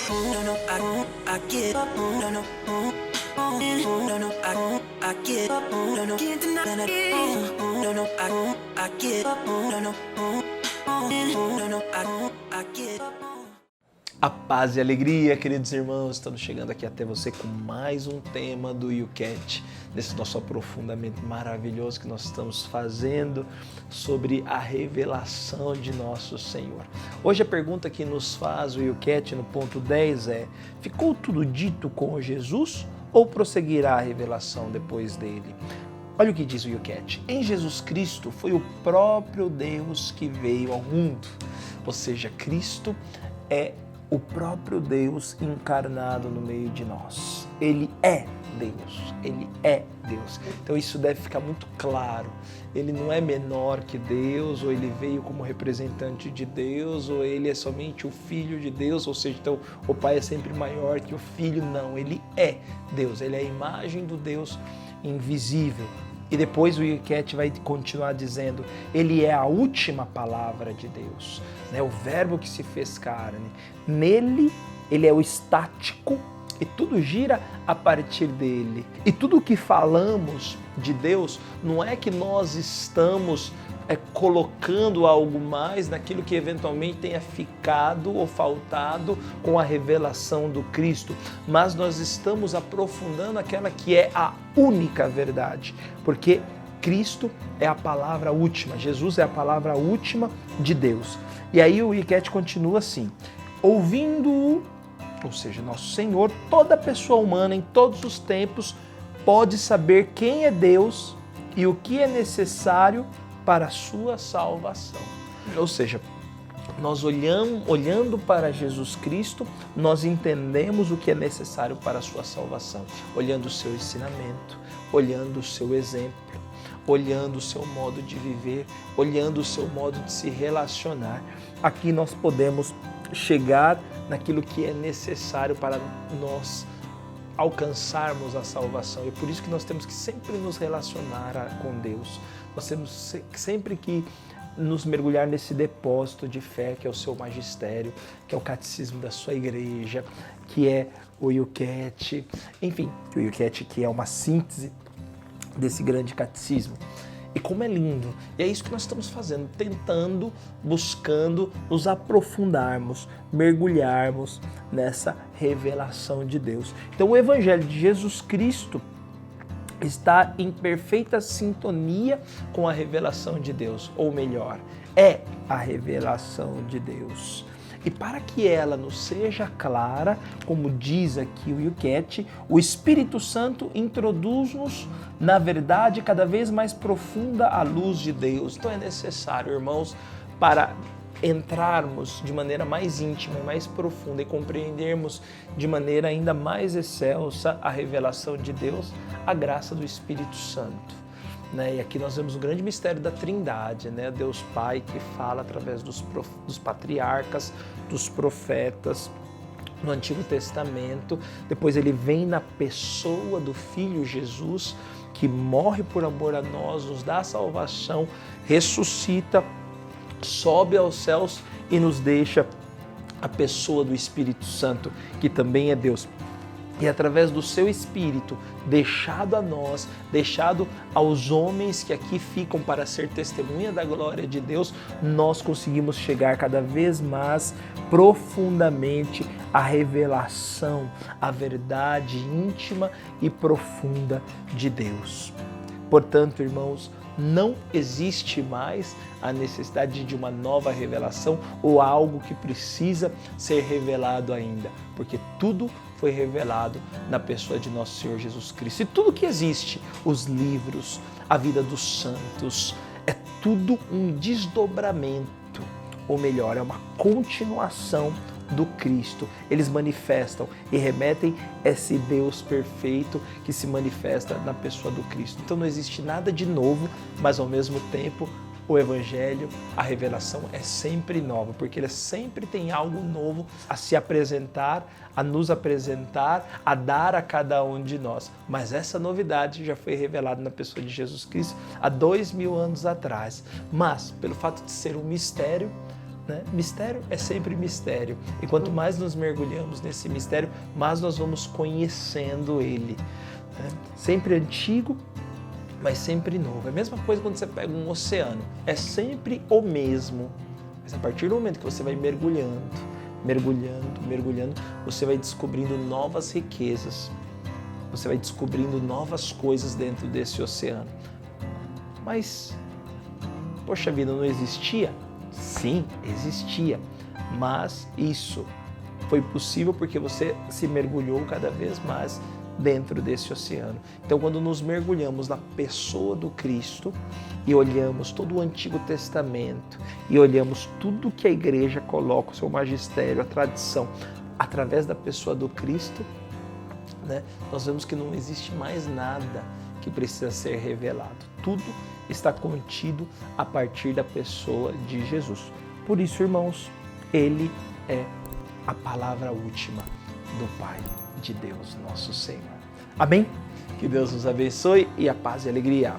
No, no, I get up. No, no, no, no, I get up. No, no, can't deny it. No, no, I get up. No, no, no, no, I get up. A paz e alegria, queridos irmãos, estamos chegando aqui até você com mais um tema do YouCat, nesse nosso aprofundamento maravilhoso que nós estamos fazendo sobre a revelação de nosso Senhor. Hoje a pergunta que nos faz o YouCat no ponto 10 é: ficou tudo dito com Jesus ou prosseguirá a revelação depois dele? Olha o que diz o YouCat. Em Jesus Cristo foi o próprio Deus que veio ao mundo, ou seja, Cristo é o próprio Deus encarnado no meio de nós. Ele é Deus, Ele é Deus. Então isso deve ficar muito claro. Ele não é menor que Deus, ou Ele veio como representante de Deus, ou Ele é somente o Filho de Deus, ou seja, então o Pai é sempre maior que o Filho. Não, Ele é Deus, Ele é a imagem do Deus invisível. E depois o YouCat vai continuar dizendo, ele é a última palavra de Deus, né? O verbo que se fez carne. Nele, ele é o estático e tudo gira a partir dele. E tudo o que falamos de Deus não é que nós estamos colocando algo mais naquilo que eventualmente tenha ficado ou faltado com a revelação do Cristo, mas nós estamos aprofundando aquela que é a única verdade, porque Cristo é a palavra última, Jesus é a palavra última de Deus. E aí o YouCat continua assim: ouvindo-o, ou seja, nosso Senhor, toda pessoa humana em todos os tempos pode saber quem é Deus e o que é necessário para a sua salvação. Ou seja, nós olhando para Jesus Cristo, nós entendemos o que é necessário para a sua salvação, olhando o seu ensinamento, olhando o seu exemplo, olhando o seu modo de viver, olhando o seu modo de se relacionar. Aqui nós podemos chegar naquilo que é necessário para nós alcançarmos a salvação. E por isso que nós temos que sempre nos relacionar com Deus. Nós temos sempre que nos mergulhar nesse depósito de fé que é o seu magistério, que é o catecismo da sua igreja, que é o YouCat, enfim, o YouCat que é uma síntese desse grande catecismo. E como é lindo! E é isso que nós estamos fazendo, tentando, buscando nos aprofundarmos, mergulharmos nessa revelação de Deus. Então o Evangelho de Jesus Cristo está em perfeita sintonia com a revelação de Deus, ou melhor, é a revelação de Deus. E para que ela nos seja clara, como diz aqui o YouCat, o Espírito Santo introduz-nos na verdade cada vez mais profunda à luz de Deus. Então é necessário, irmãos, para entrarmos de maneira mais íntima, mais profunda e compreendermos de maneira ainda mais excelsa a revelação de Deus, a graça do Espírito Santo. E aqui nós vemos o grande mistério da Trindade, né? Deus Pai que fala através dos patriarcas, dos profetas no Antigo Testamento. Depois ele vem na pessoa do Filho Jesus, que morre por amor a nós, nos dá a salvação, ressuscita, sobe aos céus e nos deixa a pessoa do Espírito Santo, que também é Deus. E através do seu Espírito, deixado a nós, deixado aos homens que aqui ficam para ser testemunha da glória de Deus, nós conseguimos chegar cada vez mais profundamente à revelação, à verdade íntima e profunda de Deus. Portanto, irmãos, não existe mais a necessidade de uma nova revelação ou algo que precisa ser revelado ainda, porque tudo foi revelado na pessoa de nosso Senhor Jesus Cristo. E tudo que existe, os livros, a vida dos santos, é tudo um desdobramento, ou melhor, é uma continuação do Cristo. Eles manifestam e remetem esse Deus perfeito que se manifesta na pessoa do Cristo. Então não existe nada de novo, mas ao mesmo tempo o Evangelho, a revelação é sempre nova, porque ele sempre tem algo novo a se apresentar, a nos apresentar, a dar a cada um de nós. Mas essa novidade já foi revelada na pessoa de Jesus Cristo há 2000 anos atrás. Mas, pelo fato de ser um mistério, né? Mistério é sempre mistério. E quanto mais nos mergulhamos nesse mistério, mais nós vamos conhecendo ele, né? Sempre antigo, mas sempre novo. É a mesma coisa quando você pega um oceano. É sempre o mesmo. Mas a partir do momento que você vai mergulhando, você vai descobrindo novas riquezas. Você vai descobrindo novas coisas dentro desse oceano. Mas, poxa vida, não existia? Sim, existia. Mas isso foi possível porque você se mergulhou cada vez mais dentro desse oceano. Então, quando nos mergulhamos na pessoa do Cristo e olhamos todo o Antigo Testamento e olhamos tudo que a igreja coloca, o seu magistério, a tradição, através da pessoa do Cristo, né, nós vemos que não existe mais nada que precisa ser revelado. Tudo está contido a partir da pessoa de Jesus. Por isso, irmãos, Ele é a palavra última do Pai de Deus, nosso Senhor. Amém? Que Deus nos abençoe e a paz e a alegria.